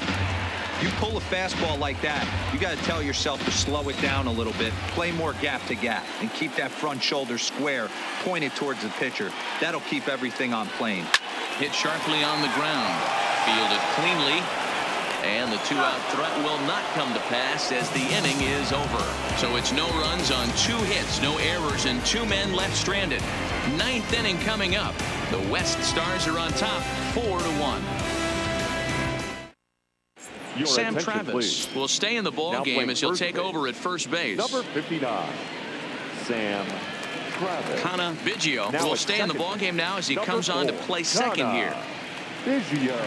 You pull a fastball like that, you got to tell yourself to slow it down a little bit, play more gap to gap, and keep that front shoulder square pointed towards the pitcher. That'll keep everything on plane. Hit sharply on the ground. Fielded cleanly. And the 2-out threat will not come to pass as the inning is over. So it's no runs on 2 hits, no errors, and 2 men left stranded. 9th inning coming up. The West Stars are on top 4-1. Sam Travis will stay in the ball game as he'll take over at first base. Number 59, Sam Travis. Connie Biggio will stay in the ball game now as he comes on to play second here. Biggio.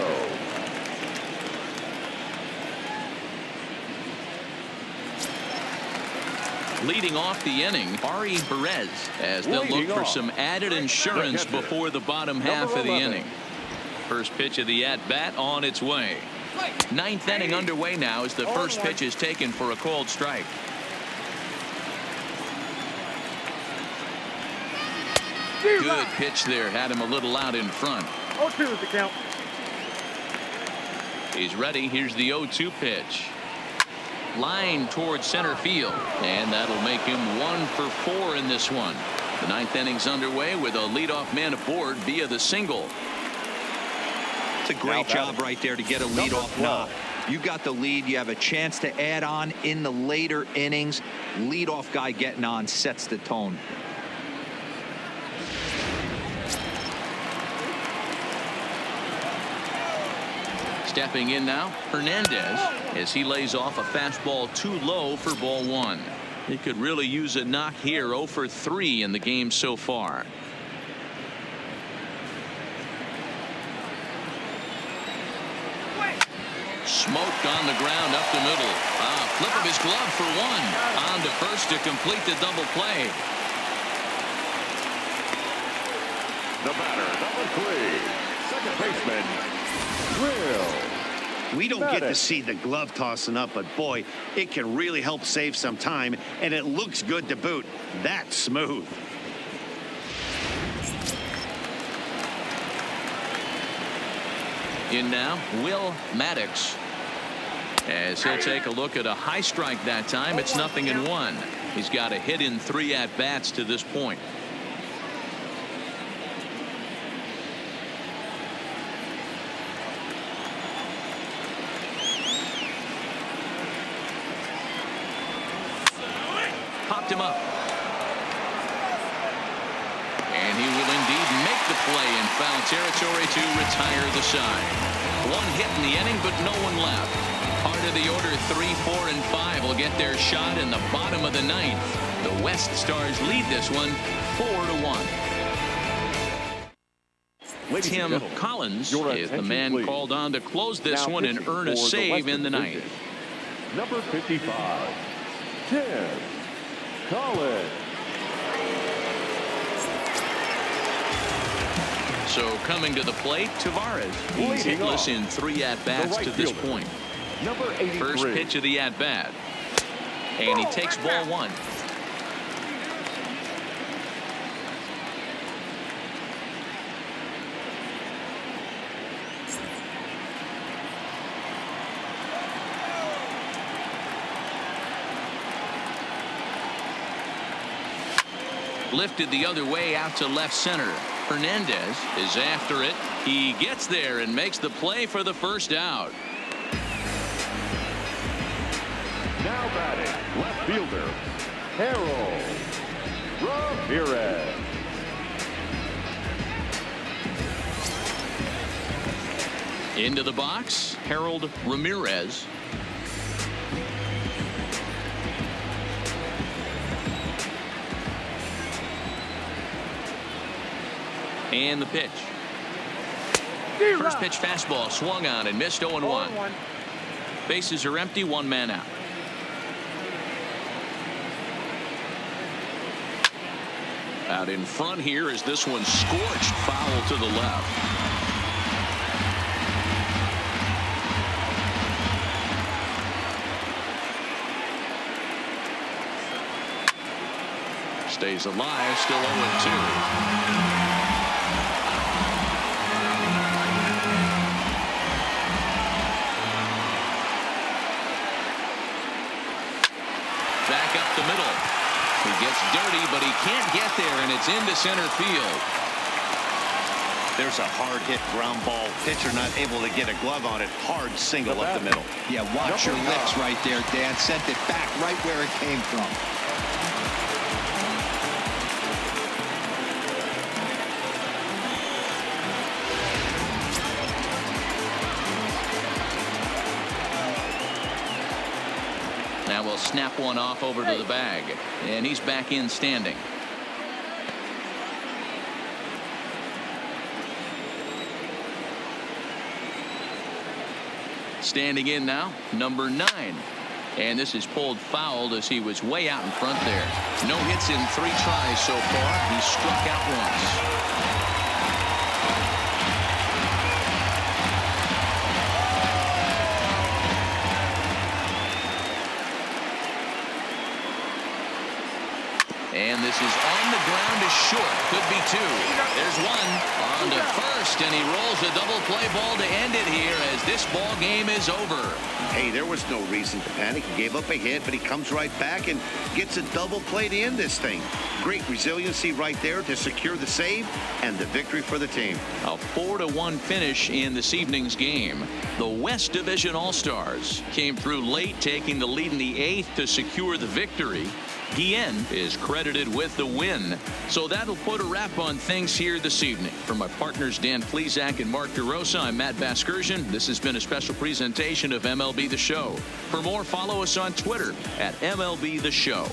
Leading off the inning, Ari Perez, as they'll look for some added insurance before the bottom half of the inning. First pitch of the at-bat on its way. 9th inning underway now as the first pitch is taken for a called strike. Good pitch there, had him a little out in front. 0-2 is the count. He's ready. Here's the 0-2 pitch. Line towards center field, and that'll make him 1 for 4 in this one. The 9th inning's underway with a leadoff man aboard via the single. It's a great job right there to get a leadoff knock. You got the lead. You have a chance to add on in the later innings. Leadoff guy getting on sets the tone. Stepping in now, Hernandez, as he lays off a fastball too low for ball 1. He could really use a knock here. 0 for 3 in the game so far. Smoked on the ground up the middle. Flip of his glove for 1. On to first to complete the double play. The batter, number 3, second baseman, Will. We don't get to see the glove tossing up, but boy, it can really help save some time, and it looks good to boot. That's smooth. In now, Will Maddox, as he'll take a look at a high strike that time. It's 0-1. He's got a hit in 3 at-bats to this point. Popped him up. And he will indeed make the play in foul territory to retire the side. 1 hit in the inning, but no one left. Part of the order 3, 4, and 5 will get their shot in the bottom of the 9th. The West Stars lead this one 4-1. Tim Collins is the man called on to close this one and earn a save in the 9th. Number 55, Tim Collins. So coming to the plate, Tavares. He's hitless in 3 at-bats to this point. Number 83. First pitch of the at-bat. And he takes ball 1. Lifted the other way out to left center. Hernandez is after it. He gets there and makes the play for the first out. Now batting, left fielder, Harold Ramirez. Into the box, Harold Ramirez. And the pitch. First pitch fastball swung on and missed 0-1. Bases are empty, one man out. Out in front here is this one scorched foul to the left. Stays alive, still 0-2. Back up the middle. He gets dirty, but he can't get there, and it's into center field. There's a hard hit ground ball. Pitcher not able to get a glove on it. Hard single up the middle. Yeah, watch your lips right there, Dan. Sent it back right where it came from. Now we'll snap one off over to the bag, and he's back in standing. Standing in now, number 9. And this is pulled fouled as he was way out in front there. No hits in 3 tries so far. He struck out once. And this is on the ground is short. Could be 2. There's one on to first, and he rolls a double play ball to end it here as this ball game is over. Hey, there was no reason to panic. He gave up a hit, but he comes right back and gets a double play to end this thing. Great resiliency right there to secure the save and the victory for the team. A 4-1 finish in this evening's game. The West Division All-Stars came through late, taking the lead in the 8th to secure the victory. Guillen is credited with the win. So that'll put a wrap on things here this evening. For my partners Dan Plesac and Mark DeRosa, I'm Matt Vasgersian. This has been a special presentation of MLB The Show. For more, follow us on Twitter at MLB The Show.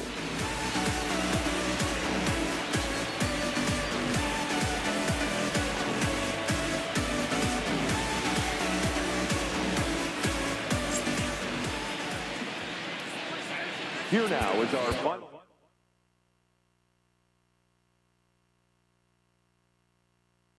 Here now is our final.